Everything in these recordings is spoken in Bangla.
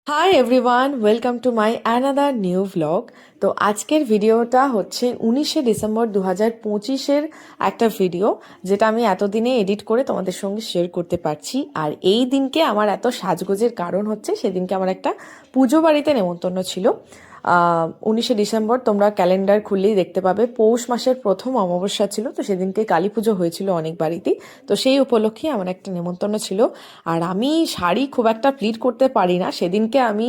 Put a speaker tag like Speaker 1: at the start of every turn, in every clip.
Speaker 1: Hi everyone, welcome to my another new vlog. তো আজকের ভিডিওটা হচ্ছে 19শে ডিসেম্বর 2025-এর একটা ভিডিও, যেটা আমি এতদিনে এডিট করে তোমাদের সঙ্গে শেয়ার করতে পারছি। আর এই দিনকে আমার এত সাজগোজের কারণ হচ্ছে সেদিনকে আমার একটা পুজো বাড়িতে নেমন্তন্ন ছিল। 19শে ডিসেম্বর তোমরা ক্যালেন্ডার খুললেই দেখতে পাবে পৌষ মাসের প্রথম অমাবস্যা ছিল, তো সেদিনকে কালী পুজো হয়েছিল অনেক বাড়িতেই। তো সেই উপলক্ষে আমার একটা নেমন্তন্ন ছিল। আর আমি শাড়ি খুব একটা প্লিট করতে পারি না, সেদিনকে আমি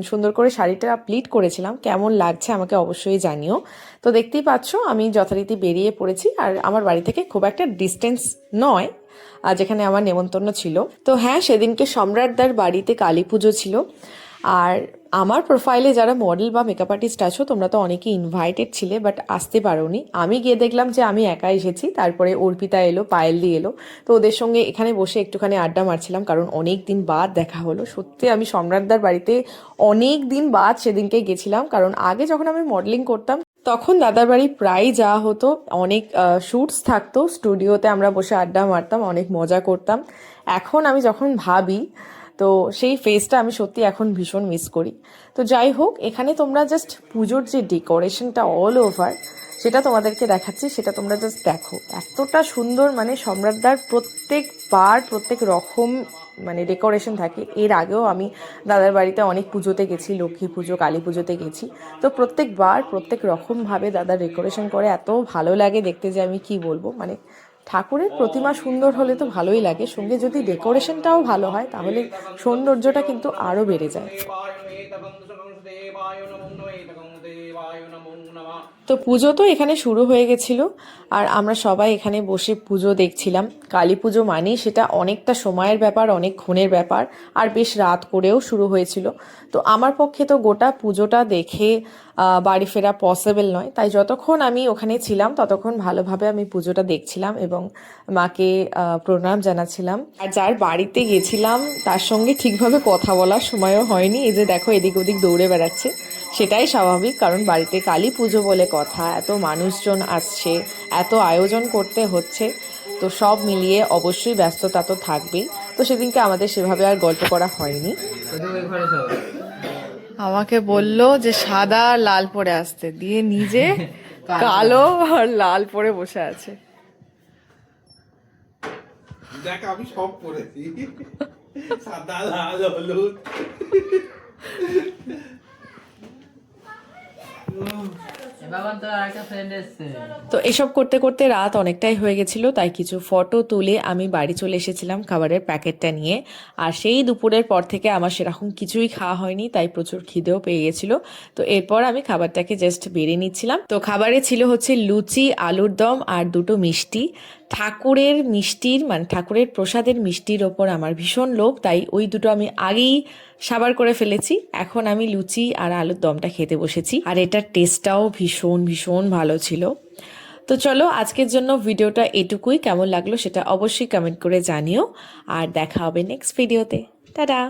Speaker 1: সুন্দর করে শাড়িটা প্লিট করেছিলাম। কেমন লাগছে আমাকে অবশ্যই জানিও। তো দেখতেই পাচ্ছ আমি যথারীতি বেরিয়ে পড়েছি, আর আমার বাড়ি থেকে খুব একটা ডিস্টেন্স নয় যেখানে আমার নেমন্তন্ন ছিল। তো হ্যাঁ, সেদিনকে সম্রাটদার বাড়িতে কালী পুজো ছিল। আর আমার প্রোফাইলে যারা মডেল বা মেকআপ আর্টিস্ট আছো তোমরা তো অনেকেই ইনভাইটেড ছিলে, বাট আসতে পারোনি। আমি গিয়ে দেখলাম যে আমি একা এসেছি। তারপরে অর্পিতা এলো, পায়েলদি এলো। তো ওদের সঙ্গে এখানে বসে একটুখানি আড্ডা মারছিলাম, কারণ অনেক দিন বাদ দেখা হলো। সত্যি আমি সম্রাটদার বাড়িতে অনেক দিন বাদ সেদিনকে গেছিলাম, কারণ আগে যখন আমি মডেলিং করতাম তখন দাদার বাড়ি প্রায় যাওয়া হতো। অনেক শ্যুটস থাকতো, স্টুডিওতে আমরা বসে আড্ডা মারতাম, অনেক মজা করতাম। এখন আমি যখন ভাবি, তো সেই ফেসটা আমি সত্যি এখন ভীষণ মিস করি। তো যাই হোক, এখানে তোমরা জাস্ট পুজোর যে ডেকোরেশনটা অল ওভার সেটা তোমাদেরকে দেখাচ্ছি, সেটা তোমরা জাস্ট দেখো। এতটা সুন্দর, মানে সম্রাটদার প্রত্যেকবার প্রত্যেক রকম মানে ডেকোরেশন থাকে। এর আগেও আমি দাদার বাড়িতে অনেক পুজোতে গেছি, লক্ষ্মী পুজো, কালী পুজোতে গেছি। তো প্রত্যেকবার প্রত্যেক রকমভাবে দাদা ডেকোরেশন করে, এত ভালো লাগে দেখতে যে আমি কি বলবো। মানে ঠাকুরের প্রতিমা সুন্দর হলে তো ভালোই লাগে, সঙ্গে যদি ডেকোরেশনটাও ভালো হয় তাহলে সৌন্দর্যটা কিন্তু আরও বেড়ে যায়। তো পুজো তো এখানে শুরু হয়ে গেছিল, আর আমরা সবাই এখানে বসে পুজো দেখছিলাম। কালী পুজো মানেই সেটা অনেকটা সময়ের ব্যাপার, অনেকক্ষণের ব্যাপার, আর বেশ রাত করেও শুরু হয়েছিল। তো আমার পক্ষে তো গোটা পুজোটা দেখে বাড়ি ফেরা পসিবল নয়, তাই যতক্ষণ আমি ওখানে ছিলাম ততক্ষণ ভালোভাবে আমি পুজোটা দেখছিলাম এবং মাকে প্রণাম জানাচ্ছিলাম। আর যার বাড়িতে গেছিলাম তার সঙ্গে ঠিকভাবে কথা বলার সময়ও হয়নি। এই যে দেখো এদিক ওদিক দৌড়ে বেড়াচ্ছে, সেটাই স্বাভাবিক, কারণ বাড়িতে কালী পুজো বলে কথা, এত মানুষজন আসছে, এত আয়োজন করতে হচ্ছে। তো সব মিলিয়ে অবশ্যই ব্যস্ততা তো থাকবেই। তো সেদিনকে আমাদের সেভাবে আর গল্প করা হয়নি। আমাকে বলল যে সাদা আর লাল পরে আসতে, দিয়ে নিজে কালো আর লাল পরে বসে আছে।
Speaker 2: দেখ আমি সব পরেছি, সাদা লাল হলুদ।
Speaker 1: তো এসব করতে করতে রাত অনেকটাই হয়ে গেছিল, তাই কিছু ফটো তুলে আমি বাড়ি চলে এসেছিলাম খাবারের প্যাকেটটা নিয়ে। আর সেই দুপুরের পর থেকে আমার সেরকম কিছুই খাওয়া হয়নি, তাই প্রচুর খিদেও পেয়ে গেছিলো। তো এরপর আমি খাবারটাকে জাস্ট বেড়ে নিচ্ছিলাম। তো খাবারে ছিল হচ্ছে লুচি, আলুর দম আর দুটো মিষ্টি। ঠাকুরের মিষ্টির মানে ঠাকুরের প্রসাদের মিষ্টির ওপর আমার ভীষণ লোভ, তাই ওই দুটো আমি আগেই সাবার করে ফেলেছি। এখন আমি লুচি আর আলুর দমটা খেতে বসেছি, আর এটার টেস্টটাও ভীষণ ভীষণ ভালো ছিল। তো চলো, আজকের জন্য ভিডিওটা এটুকুই। কেমন লাগলো সেটা অবশ্যই কমেন্ট করে জানিও, আর দেখা হবে নেক্সট ভিডিওতে। টাটা।